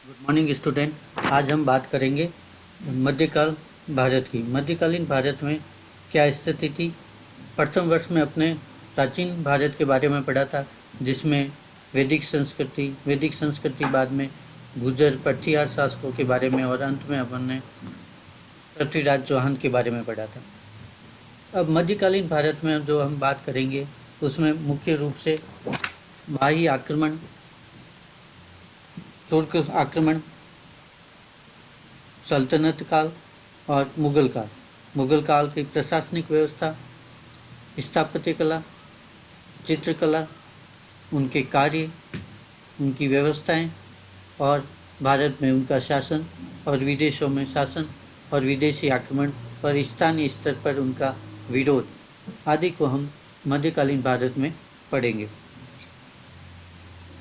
Good morning student. आज हम बात करेंगे मध्यकाल भारत की। मध्यकालीन भारत में क्या स्थिति थी। प्रथम वर्ष में अपने प्राचीन भारत के बारे में पढ़ा था, जिसमें वैदिक संस्कृति बाद में गुर्जर पठियार शासकों के बारे में, और अंत में अपन ने पृथ्वीराज चौहान के बारे में पढ़ा था। अब मध्यकालीन भारत में जो हम बात करेंगे उसमें मुख्य रूप से बाह्य आक्रमण, तुर्क आक्रमण, सल्तनत काल और मुगल काल। मुगल काल की प्रशासनिक व्यवस्था, स्थापत्य कला, चित्रकला, उनके कार्य, उनकी व्यवस्थाएं, और भारत में उनका शासन, और विदेशों में शासन और विदेशी आक्रमण, और स्थानीय स्तर पर उनका विरोध आदि को हम मध्यकालीन भारत में पढ़ेंगे।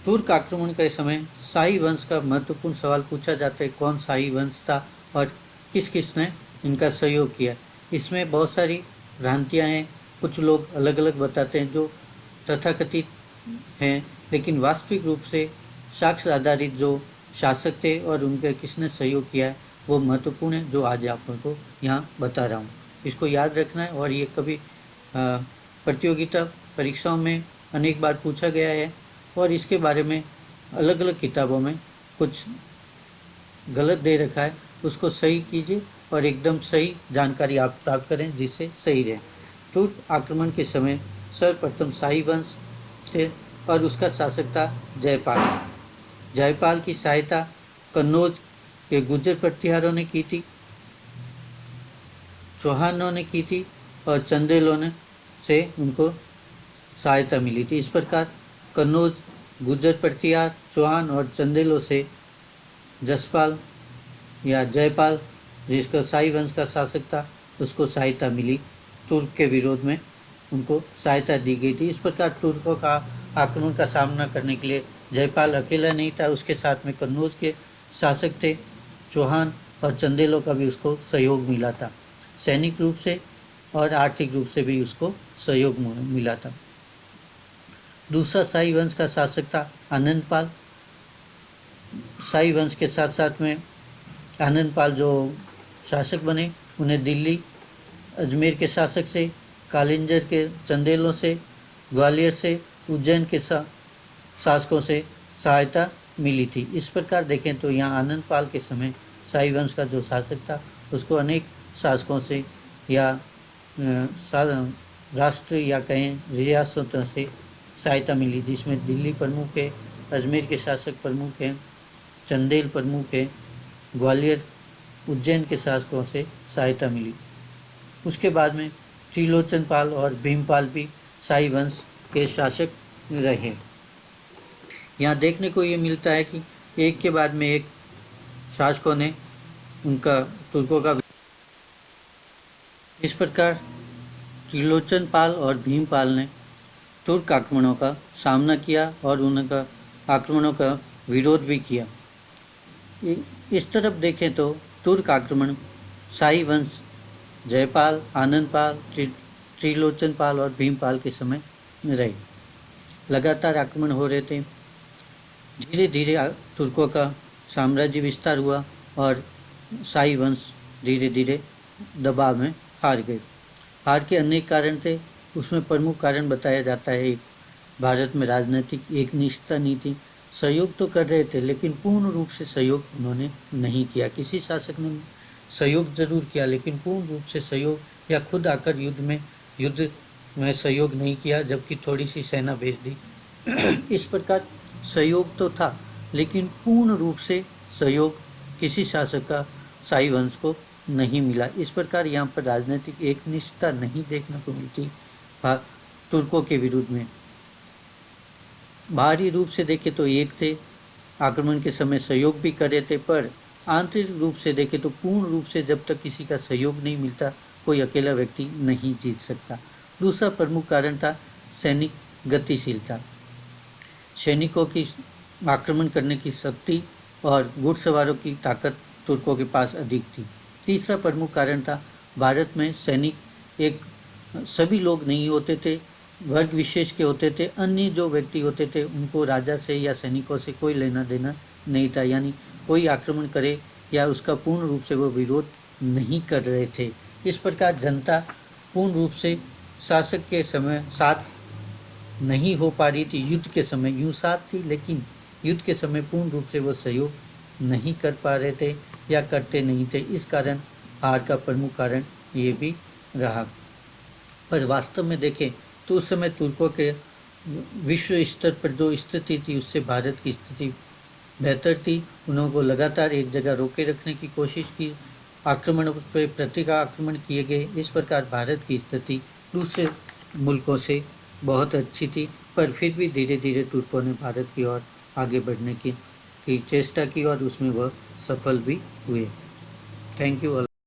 तुर्क आक्रमण के समय शाही वंश का महत्वपूर्ण सवाल पूछा जाता है, कौन शाही वंश था और किस किसने इनका सहयोग किया। इसमें बहुत सारी भ्रांतियां हैं, कुछ लोग अलग अलग बताते हैं जो तथाकथित हैं, लेकिन वास्तविक रूप से साक्ष्य आधारित जो शासक थे और उनका किसने सहयोग किया है वो महत्वपूर्ण है, जो आज आपको यहाँ बता रहा हूँ। इसको याद रखना है, और ये कभी प्रतियोगिता परीक्षाओं में अनेक बार पूछा गया है, और इसके बारे में अलग अलग किताबों में कुछ गलत दे रखा है, उसको सही कीजिए और एकदम सही जानकारी आप प्राप्त करें जिससे सही रहे। तुर्क आक्रमण के समय सर्वप्रथम शाही वंश थे और उसका शासक था जयपाल। जयपाल की सहायता कन्नौज के गुर्जर प्रतिहारों ने की थी, चौहानों ने की थी, और चंदेलों ने से उनको सहायता मिली थी। इस प्रकार कन्नौज, गुर्जर प्रतिहार, चौहान और चंदेलों से जसपाल या जयपाल, जिसका शाही वंश का शासक था, उसको सहायता मिली। तुर्क के विरोध में उनको सहायता दी गई थी। इस प्रकार तुर्कों का आक्रमण का सामना करने के लिए जयपाल अकेला नहीं था, उसके साथ में कन्नौज के शासक थे, चौहान और चंदेलों का भी उसको सहयोग मिला था। सैनिक रूप से और आर्थिक रूप से भी उसको सहयोग मिला था। दूसरा शाही वंश का शासक था आनंदपाल। शाही वंश के साथ साथ में आनंदपाल जो शासक बने, उन्हें दिल्ली, अजमेर के शासक से, कालिंजर के चंदेलों से, ग्वालियर से, उज्जैन के शासकों से सहायता मिली थी। इस प्रकार देखें तो यहाँ आनंदपाल के समय शाही वंश का जो शासक था उसको अनेक शासकों से या राष्ट्र या कहें रियासतों से सहायता मिली, जिसमें दिल्ली प्रमुख है, अजमेर के शासक प्रमुख हैं, चंदेल प्रमुख है, ग्वालियर, उज्जैन के शासकों से सहायता मिली। उसके बाद में त्रिलोचन पाल और भीमपाल भी शाही वंश के शासक रहे। यहाँ देखने को ये मिलता है कि एक के बाद में एक शासकों ने उनका तुर्कों का, इस प्रकार त्रिलोचन पाल और भीमपाल ने तुर्क आक्रमणों का सामना किया और उनका आक्रमणों का विरोध भी किया। इस तरफ देखें तो तुर्क आक्रमण शाही वंश जयपाल, आनंदपाल, त्रिलोचन पाल और भीमपाल के समय रहे। लगातार आक्रमण हो रहे थे। धीरे धीरे तुर्कों का साम्राज्य विस्तार हुआ और शाही वंश धीरे धीरे दबाव में हार गए। हार के अनेक कारण थे, उसमें प्रमुख कारण बताया जाता है एक, भारत में राजनीतिक एकनिष्ठता नहीं थी। सहयोग तो कर रहे थे लेकिन पूर्ण रूप से सहयोग उन्होंने नहीं किया। किसी शासक ने सहयोग जरूर किया लेकिन पूर्ण रूप से सहयोग या खुद आकर युद्ध में सहयोग नहीं किया, जबकि थोड़ी सी सेना भेज दी। इस प्रकार सहयोग तो था लेकिन पूर्ण रूप से सहयोग किसी शासक का शाही वंश को नहीं मिला। इस प्रकार यहाँ पर राजनीतिक एकनिष्ठता नहीं देखने को मिलती तुर्कों के विरुद्ध में। बाहरी रूप से देखें तो एक थे, आक्रमण के समय सहयोग भी कर रहे थे, पर आंतरिक रूप से देखें तो पूर्ण रूप से जब तक किसी का सहयोग नहीं मिलता कोई अकेला व्यक्ति नहीं जीत सकता। दूसरा प्रमुख कारण था सैनिक गतिशीलता। सैनिकों की आक्रमण करने की शक्ति और घुड़सवारों की ताकत तुर्कों के पास अधिक थी। तीसरा प्रमुख कारण था भारत में सैनिक एक सभी लोग नहीं होते थे, वर्ग विशेष के होते थे। अन्य जो व्यक्ति होते थे उनको राजा से या सैनिकों से कोई लेना देना नहीं था, यानी कोई आक्रमण करे या उसका पूर्ण रूप से वो विरोध नहीं कर रहे थे। इस प्रकार जनता पूर्ण रूप से शासक के समय साथ नहीं हो पा रही थी। युद्ध के समय यूं साथ थी, लेकिन युद्ध के समय पूर्ण रूप से वो सहयोग नहीं कर पा रहे थे या करते नहीं थे। इस कारण हार का प्रमुख कारण ये भी रहा। पर वास्तव में देखें तो उस समय तुर्कों के विश्व स्तर पर जो स्थिति थी उससे भारत की स्थिति बेहतर थी। उन्होंने लगातार एक जगह रोके रखने की कोशिश की, आक्रमण पर प्रतिका आक्रमण किए गए। इस प्रकार भारत की स्थिति दूसरे मुल्कों से बहुत अच्छी थी। पर फिर भी धीरे धीरे तुर्कों ने भारत की ओर आगे बढ़ने की चेष्टा की और उसमें वह सफल भी हुए। Thank you.